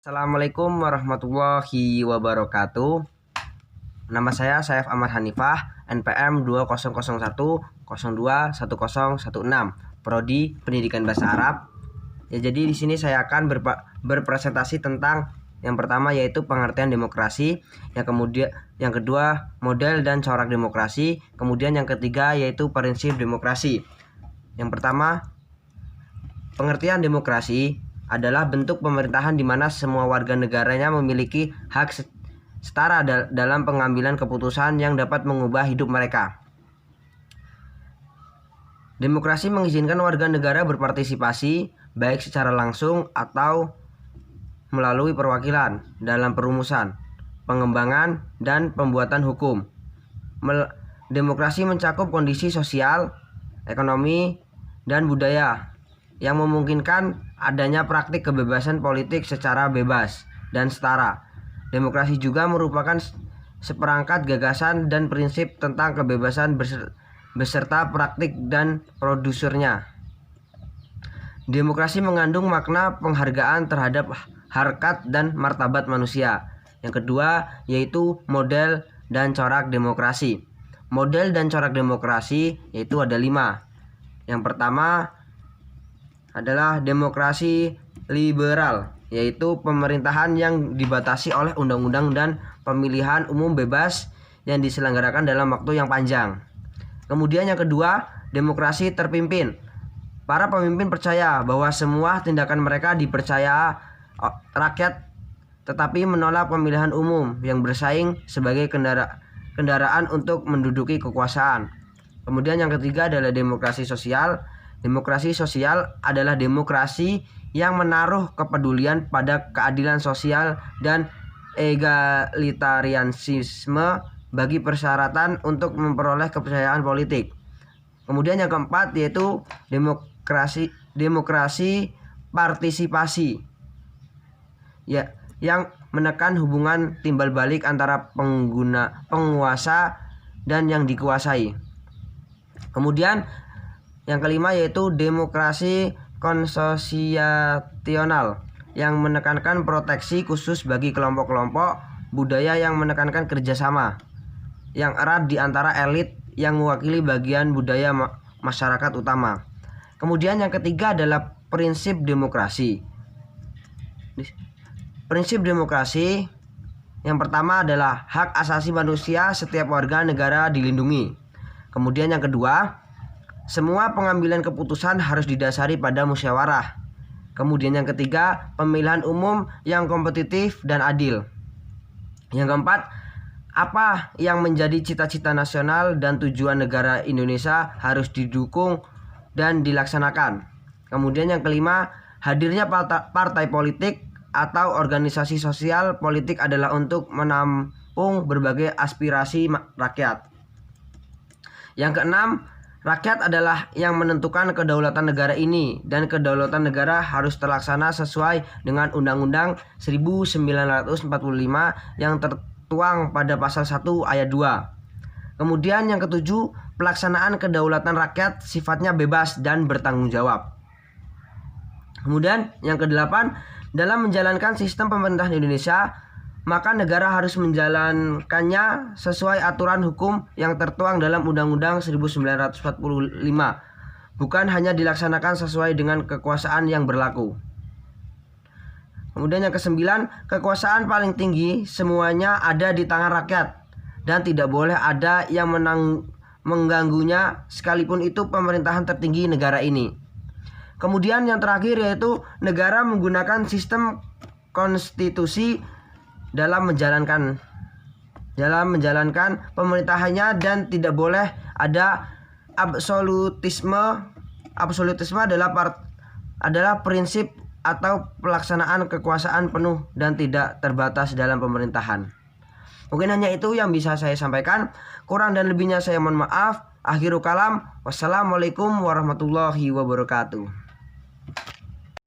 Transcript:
Assalamualaikum warahmatullahi wabarakatuh. Nama saya Saif Ahmad Hanifah, NPM 2001021016, Prodi Pendidikan Bahasa Arab. Jadi di sini saya akan berpresentasi tentang yang pertama yaitu pengertian demokrasi, yang kedua model dan corak demokrasi, kemudian yang ketiga yaitu prinsip demokrasi. Yang pertama, pengertian demokrasi adalah bentuk pemerintahan di mana semua warga negaranya memiliki hak setara dalam pengambilan keputusan yang dapat mengubah hidup mereka. Demokrasi mengizinkan warga negara berpartisipasi baik secara langsung atau melalui perwakilan dalam perumusan, pengembangan, dan pembuatan hukum. Demokrasi mencakup kondisi sosial, ekonomi, dan budaya yang memungkinkan adanya praktik kebebasan politik secara bebas dan setara. Demokrasi juga merupakan seperangkat gagasan dan prinsip tentang kebebasan beserta praktik dan produsernya. Demokrasi mengandung makna penghargaan terhadap harkat dan martabat manusia. Yang kedua yaitu model dan corak demokrasi. Model dan corak demokrasi yaitu ada 5. Yang pertama adalah demokrasi liberal, yaitu pemerintahan yang dibatasi oleh undang-undang dan pemilihan umum bebas yang diselenggarakan dalam waktu yang panjang. Kemudian yang kedua, demokrasi terpimpin. Para pemimpin percaya bahwa semua tindakan mereka dipercaya rakyat, tetapi menolak pemilihan umum yang bersaing sebagai kendaraan untuk menduduki kekuasaan. Kemudian yang ketiga adalah demokrasi sosial. Demokrasi sosial adalah demokrasi yang menaruh kepedulian pada keadilan sosial dan egalitarianisme bagi persyaratan untuk memperoleh kepercayaan politik. Kemudian yang keempat yaitu demokrasi partisipasi, ya, yang menekan hubungan timbal balik antara penguasa dan yang dikuasai. Kemudian yang kelima yaitu demokrasi konsosiasional yang menekankan proteksi khusus bagi kelompok-kelompok budaya yang menekankan kerjasama yang erat di antara elit yang mewakili bagian budaya masyarakat utama. Kemudian yang ketiga adalah prinsip demokrasi. Prinsip demokrasi yang pertama adalah hak asasi manusia setiap warga negara dilindungi. Kemudian yang kedua, semua pengambilan keputusan harus didasari pada musyawarah. Kemudian yang ketiga, pemilihan umum yang kompetitif dan adil. Yang keempat, apa yang menjadi cita-cita nasional dan tujuan negara Indonesia harus didukung dan dilaksanakan. Kemudian yang kelima, hadirnya partai politik atau organisasi sosial politik adalah untuk menampung berbagai aspirasi rakyat. Yang keenam, rakyat adalah yang menentukan kedaulatan negara ini, dan kedaulatan negara harus terlaksana sesuai dengan Undang-Undang 1945 yang tertuang pada pasal 1 ayat 2. Kemudian yang ketujuh, pelaksanaan kedaulatan rakyat sifatnya bebas dan bertanggung jawab. Kemudian yang kedelapan, dalam menjalankan sistem pemerintahan Indonesia, maka negara harus menjalankannya sesuai aturan hukum yang tertuang dalam Undang-Undang 1945, bukan hanya dilaksanakan sesuai dengan kekuasaan yang berlaku. Kemudian yang kesembilan, kekuasaan paling tinggi semuanya ada di tangan rakyat dan tidak boleh ada yang mengganggunya sekalipun itu pemerintahan tertinggi negara ini. Kemudian yang terakhir yaitu negara menggunakan sistem konstitusi dalam menjalankan pemerintahannya dan tidak boleh ada absolutisme. Absolutisme adalah prinsip atau pelaksanaan kekuasaan penuh dan tidak terbatas dalam pemerintahan. Mungkin hanya itu yang bisa saya sampaikan. Kurang dan lebihnya saya mohon maaf. Akhirul kalam. Wassalamualaikum warahmatullahi wabarakatuh.